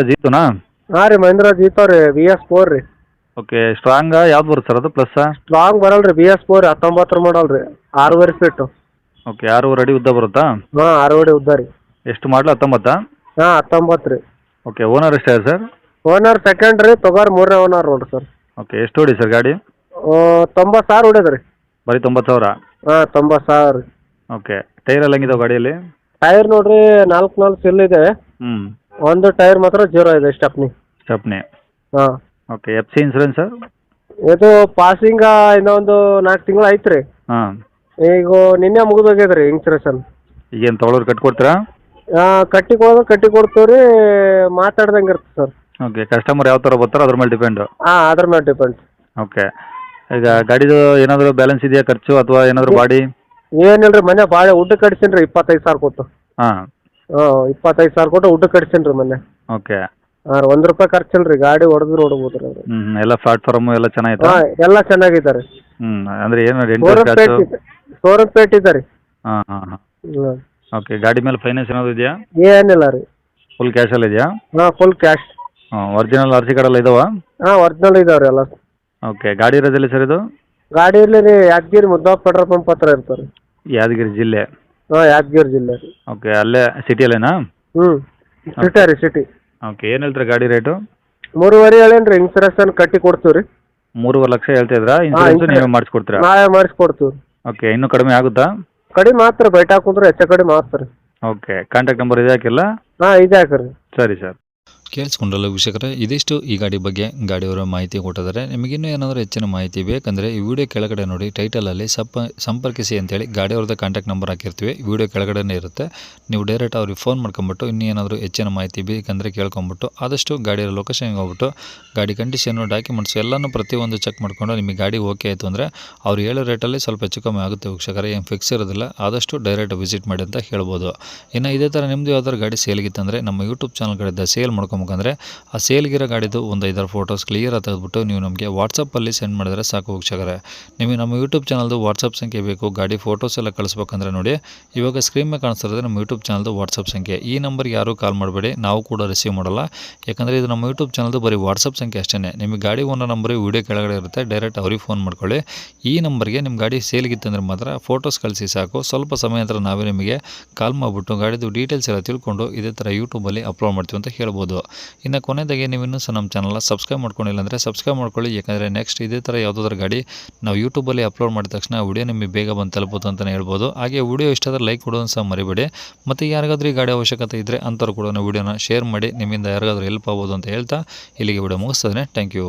ಜೀತುನಾ? ಹಾಂ ರೀ ಮಹೇಂದ್ರ ಜೀತೋ ರೀ BS4 ರೀ. ಓಕೆ, ಸ್ಟ್ರಾಂಗ ಯಾವ್ದು ಬರುತ್ತೆ ಸರ್ ಅದು ಪ್ಲಸ್ಸಾ? ಸ್ಟ್ರಾಂಗ್ ಬರಲ್ಲ ರೀ BS4 19 ಮಾಡಲ್ ರೀ 6.5 ಫೀಟು. ಓಕೆ, 6 ಅಡಿ ಉದ್ದ ಬರುತ್ತಾ? ಹಾಂ 6 ಅಡಿ ಉದ್ದ ರೀ. ಎಷ್ಟು ಮಾಡಲು 19? ಹಾಂ 19 ರೀ. ಓಕೆ, ಓನರ್ ಎಷ್ಟೇ ಸರ್? ಓನರ್ ಸೆಕೆಂಡ್ ರೀ, ತೊಗೋರ್ 3ನೇ ಓನರ್ ನೋಡಿರಿ ಸರ್. ಓಕೆ, ಎಷ್ಟು ಹೊಡಿ ಸರ್ ಗಾಡಿ? 90,000 ಹೊಡ್ಯದ ರೀ. ಬರೀ 90,000? ಹಾಂ 90,000 ರೀ. ಓಕೆ, ಟೈರ್ ಎಲ್ಲ ಹೆಂಗಿದಾವೆ ಗಾಡಿಯಲ್ಲಿ? ಟೈರ್ ನೋಡ್ರಿ 4 ಸಿಲ್ ಇದೆ. ಹ್ಞೂ. ಒಂದು ಟೈರ್ ಮಾತ್ರ 0 ಇದೆ ಸ್ಟೆಪ್ನಿ. ಸ್ಟೆಪ್ನಿ. ಹಾಂ. Okay, FC insurance sir? ಇದು ಪಾಸಿಂಗ ಇನ್ನೊಂದು 4 ತಿಂಗಳು ಐತೆ ರೀ. ಹಾಂ. ಈಗ ನಿನ್ನೆ ಮುಗಿದು ಹೋಗ್ಯದ ರೀ ಇನ್ಸೂರೆನ್ಸ್. ಈಗೇನು ತೊಗೊಳೋರು ಕಟ್ಕೊಡ್ತೀರಾ? ಕಟ್ಟಿ ಕೊಡ್ತೀವಿ ರೀ, ಮಾತಾಡ್ದಂಗೆ ಇರುತ್ತೆ ಸರ್. ಓಕೆ, ಕಸ್ಟಮರ್ ಯಾವ ಥರ ಬರ್ತಾರೋ ಅದ್ರ ಮೇಲೆ ಡಿಪೆಂಡು. ಹಾಂ ಅದ್ರ ಮೇಲೆ ಡಿಪೆಂಡ್. ಓಕೆ, ಈಗ ಗಾಡಿದು ಏನಾದರೂ ಬ್ಯಾಲೆನ್ಸ್ ಇದೆಯಾ ಖರ್ಚು ಅಥವಾ ಏನಾದರೂ ಬಾಡಿ? ಏನಿಲ್ಲ ರೀ, ಮನೆ ಭಾಳ ಊಟ ಕಡಿಸೀನಿ ರೀ 25,000 ಕೊಟ್ಟು. ಹಾಂ. ಹಾಂ 25,000 ಕೊಟ್ಟು ಊಟ ಕಡಿಸೀನಿ ರೀ ಮೊನ್ನೆ. ಓಕೆ. ಹಾಂ ₹1 ಖರ್ಚಿಲ್ಲ ರೀ, ಗಾಡಿ ಹೊಡೆದು ನೋಡ್ಬೋದು ರೀ. ಎಲ್ಲ ಪ್ಲಾಟ್ಫಾರ್ಮು ಎಲ್ಲ ಚೆನ್ನಾಗಿತ್ತು? ಹಾಂ ಎಲ್ಲ ಚೆನ್ನಾಗಿದ್ದಾರೆ. ಅಂದರೆ ಏನು ಶೋರೂಮ್ ಪೇಟ್ ಇದೆ ರೀ. ಹಾಂ ಹಾಂ ಹಾಂ. ಹ್ಞೂ. ಓಕೆ, ಗಾಡಿ ಮೇಲೆ ಫೈನಾನ್ಸ್ ಏನಾದರೂ ಇದೆಯಾ? ಏನಿಲ್ಲ ರೀ. ಫುಲ್ ಕ್ಯಾಶಲ್ಲಿ ಇದೆಯಾ? ಹಾಂ ಫುಲ್ ಕ್ಯಾಶ್. ಹಾಂ, ಒರಿಜಿನಲ್ RC ಕಾರ್ಡೆಲ್ಲ ಇದಾವಾ? ಹಾಂ ಒರಿಜಿನಲ್ ಇದಾವೆ ರೀ ಎಲ್ಲ. ಓಕೆ, ಗಾಡಿ ಇರೋದಿಲ್ಲ ಸರ್ ಇದು? ಗಾಡಿ ಇರಲಿ ರೀ, ಯಾದಗಿರಿ ಮುದ್ದಾಪ್ ಪೆಟ್ರೋಲ್ ಪಂಪ್ ಹತ್ರ ಇರ್ತಾರೆ ರೀ. ಯಾದಗಿರಿ ಜಿಲ್ಲೆ? ಹಾಂ ಯಾದಗಿರಿ ಜಿಲ್ಲೆ ರೀ. ಓಕೆ, ಅಲ್ಲೇ ಸಿಟಿಯಲ್ಲೇನಾ? ಹ್ಞೂ ಸಿಟಿ ರೀ ಸಿಟಿ. ಓಕೆ, ಏನು ಹೇಳ್ತೀರಾ ಗಾಡಿ ರೇಟು? 3.5 ಹೇಳೇನಿ ರೀ, ಇನ್ಸೂರೆನ್ಸ್ ಕಟ್ಟಿ ಕೊಡ್ತೀವಿ ರೀ. 3.5 ಲಕ್ಷ ಹೇಳ್ತಾ ಇದ್ರಾ? ಇನ್ಸೂರೆನ್ಸ್ ನೀವೇ ಮಾಡಿಸ್ಕೊಡ್ತೀರಾ? ನಾವೇ ಮಾಡಿಸ್ಕೊಡ್ತೀವಿ ರೀ. ಓಕೆ, ಇನ್ನೂ ಕಡಿಮೆ ಆಗುತ್ತಾ? ಕಡಿಮೆ ಮಾತ್ರ ಬೈಟ್ ಹಾಕುಂದ್ರೆ ಹೆಚ್ಚು ಕಡಿಮೆ ಆಗ್ತಾರೆ. ಓಕೆ, ಕಾಂಟ್ಯಾಕ್ಟ್ ನಂಬರ್ ಇದೆ ಹಾಕಿಲ್ಲ? ಹಾಂ ಇದೆ ಹಾಕ್ರಿ. ಸರಿ ಸರ್. ಕೇಳಿಸ್ಕೊಂಡ್ರಲ್ಲ ವೀಕ್ಷಕರೇ, ಇದಿಷ್ಟು ಈ ಗಾಡಿ ಬಗ್ಗೆ ಗಾಡಿಯವರ ಮಾಹಿತಿ ಕೊಟ್ಟಿದ್ದಾರೆ. ನಿಮಗಿನ್ನೂ ಏನಾದರೂ ಹೆಚ್ಚಿನ ಮಾಹಿತಿ ಬೇಕಂದರೆ ಈ ವಿಡಿಯೋ ಕೆಳಗಡೆ ನೋಡಿ, ಟೈಟಲಲ್ಲಿ ಸಂಪರ್ಕಿಸಿ ಅಂತೇಳಿ ಗಾಡಿಯವ್ರದ್ದು ಕಾಂಟ್ಯಾಕ್ಟ್ ನಂಬರ್ ಹಾಕಿರ್ತೀವಿ. ವಿಡಿಯೋ ಕೆಳಗಡೆ ಇರುತ್ತೆ. ನೀವು ಡೈರೆಕ್ಟ್ ಅವ್ರಿಗೆ ಫೋನ್ ಮಾಡ್ಕೊಂಬಿಟ್ಟು ಇನ್ನೂ ಏನಾದರೂ ಹೆಚ್ಚಿನ ಮಾಹಿತಿ ಬೇಕಂದರೆ ಕೇಳ್ಕೊಂಬಿಟ್ಟು ಆದಷ್ಟು ಗಾಡಿಯ ಲೊಕೇಶನ್ಗೆ ಹೋಗ್ಬಿಟ್ಟು ಗಾಡಿ ಕಂಡೀಷನ್ನು ಡಾಕ್ಯುಮೆಂಟ್ಸ್ ಎಲ್ಲನೂ ಪ್ರತಿಯೊಂದು ಚೆಕ್ ಮಾಡಿಕೊಂಡು ನಿಮಗೆ ಗಾಡಿ ಓಕೆ ಆಯಿತು ಅಂದರೆ ಅವ್ರು ಹೇಳೋ ರೇಟಲ್ಲಿ ಸ್ವಲ್ಪ ಹೆಚ್ಚು ಕಮ್ಮಿ ಆಗುತ್ತೆ ವೀಕ್ಷಕರೇ, ಏನು ಫಿಕ್ಸ್ ಇರೋದಿಲ್ಲ. ಆದಷ್ಟು ಡೈರೆಕ್ಟ್ ವಿಸಿಟ್ ಮಾಡಿ ಅಂತ ಹೇಳ್ಬೋದು. ಇನ್ನು ಇದೇ ಥರ ನಿಮ್ಮದು ಯಾವ್ದಾದ್ರು ಗಾಡಿ ಸೇಲ್ಗಿತ್ತಂದರೆ ನಮ್ಮ ಯೂಟ್ಯೂಬ್ ಚಾನಲ್ ಕಡೆಯಿಂದ ಸೇಲ್ ಮಾಡ್ಕೊಬೇಕಂದ್ರೆ ಆ ಸೇಲ್ಗಿರೋ ಗಾಡಿದು ಒಂದು 5-6 ಫೋಟೋಸ್ ಕ್ಲಿಯರ್ ತೆಗೆದುಬಿಟ್ಟು ನೀವು ನಮಗೆ ವಾಟ್ಸಪ್ಪಲ್ಲಿ ಸೆಂಡ್ ಮಾಡಿದ್ರೆ ಸಾಕು ವೀಕ್ಷಕರೇ. ನಿಮಗೆ ನಮ್ಮ ಯೂಟ್ಯೂಬ್ ಚಾನಲ್ದು ವಾಟ್ಸಪ್ ಸಂಖ್ಯೆ ಬೇಕು, ಗಾಡಿ ಫೋಟೋಸ್ ಎಲ್ಲ ಕಳಿಸ್ಬೇಕಂದ್ರೆ ನೋಡಿ, ಇವಾಗ ಸ್ಕ್ರೀನ್ ಮೇಲೆ ಕಾಣಿಸ್ತಿರೋದು ನಮ್ಮ ಯೂಟ್ಯೂಬ್ ಚಾನಲ್ದು ವಾಟ್ಸಪ್ ಸಂಖ್ಯೆ. ಈ ನಂಬರ್ಗೆ ಯಾರೂ ಕಾಲ್ ಮಾಡಬೇಡಿ, ನಾವು ಕೂಡ ರಿಸೀವ್ ಮಾಡಲ್ಲ. ಯಾಕಂದರೆ ಇದು ನಮ್ಮ ಯೂಟ್ಯೂಬ್ ಚಾನಲ್ದು ಬರೀ ವಾಟ್ಸಪ್ ಸಂಖ್ಯೆ ಅಷ್ಟೇ. ನಿಮಗೆ ಗಾಡಿ ಓನರ್ ನಂಬರ್ ವೀಡಿಯೋ ಕೆಳಗಡೆ ಇರುತ್ತೆ, ಡೈರೆಕ್ಟ್ ಅವ್ರಿಗೆ ಫೋನ್ ಮಾಡ್ಕೊಳ್ಳಿ. ಈ ನಂಬರ್ಗೆ ನಿಮ್ಮ ಗಾಡಿ ಸೇಲ್ಗಿತ್ತಂದ್ರೆ ಮಾತ್ರ ಫೋಟೋಸ್ ಕಳಿಸಿ ಸಾಕು. ಸ್ವಲ್ಪ ಸಮಯ ನಂತರ ನಾವೇ ನಿಮಗೆ ಕಾಲ್ ಮಾಡಿಬಿಟ್ಟು ಗಾಡಿದು ಡೀಟೇಲ್ಸ್ ಎಲ್ಲ ತಿಳ್ಕೊಂಡು ಇದೇ ಥರ ಯೂಟ್ಯೂಬಲ್ಲಿ ಅಪ್ಲೋಡ್ ಮಾಡ್ತೀವಿ ಅಂತ ಹೇಳ್ಬೋದು. ಇನ್ನು ಕೊನೆಯದಾಗಿ ನೀವು ಇನ್ನೂ ಸಹ ನಮ್ಮ ಚಾನಲ್ನ ಸಬ್ಸ್ಕ್ರೈಬ್ ಮಾಡ್ಕೊಂಡಿಲ್ಲ ಅಂದರೆ ಸಬ್ಸ್ಕ್ರೈಬ್ ಮಾಡ್ಕೊಳ್ಳಿ. ಯಾಕಂದರೆ ನೆಕ್ಸ್ಟ್ ಇದೇ ಥರ ಯಾವುದಾದ್ರೂ ಗಾಡಿ ನಾವು ಯೂಟ್ಯೂಬಲ್ಲಿ ಅಪ್ಲೋಡ್ ಮಾಡಿದ ತಕ್ಷಣ ವಿಡಿಯೋ ನಿಮಗೆ ಬೇಗ ಬಂದು ತಲುಪುತ್ತೆ ಅಂತಲೇ ಹೇಳ್ಬೋದು. ಹಾಗೆ ವಿಡಿಯೋ ಇಷ್ಟ ಆದರೆ ಲೈಕ್ ಕೊಡೋದು ಸಹ ಮರಿಬೇಡಿ. ಮತ್ತು ಯಾರಿಗಾದ್ರೂ ಈ ಗಾಡಿ ಅವಶ್ಯಕತೆ ಇದ್ದರೆ ಅಂಥವ್ರು ಕೂಡ ವಿಡಿಯೋನ ಶೇರ್ ಮಾಡಿ, ನಿಮ್ಮಿಂದ ಯಾರಿಗಾದ್ರೂ ಹೆಲ್ಪ್ ಆಗ್ಬೋದು ಅಂತ ಹೇಳ್ತಾ ಇಲ್ಲಿಗೆ ವಿಡಿಯೋ ಮುಗಿಸ್ತದೆ. Thank you.